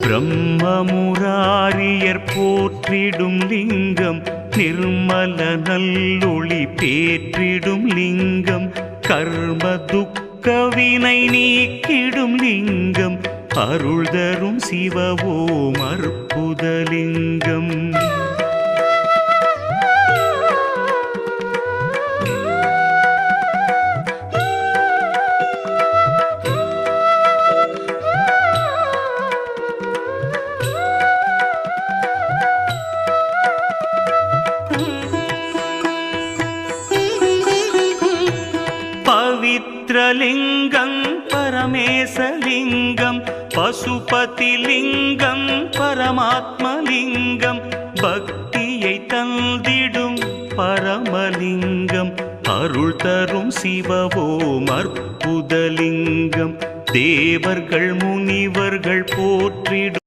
பிரம்மமுராரியர் போற்றிடும் லிங்கம் நிர்மல நல்லொளி பேற்றிடும் லிங்கம் கர்ம துக்கவினை நீக்கிடும் லிங்கம் அருள் தரும் சிவவோம் அற்புதலிங்கம். பவித்ரலிங்கம் பரமேசலிங்கம் பசுபதிலிங்கம் பரமாத்மலிங்கம் பக்தியை தந்திடும் பரமலிங்கம் அருள் தரும் சிவவோம் அற்புதலிங்கம் தேவர்கள் முனிவர்கள் போற்றிடும்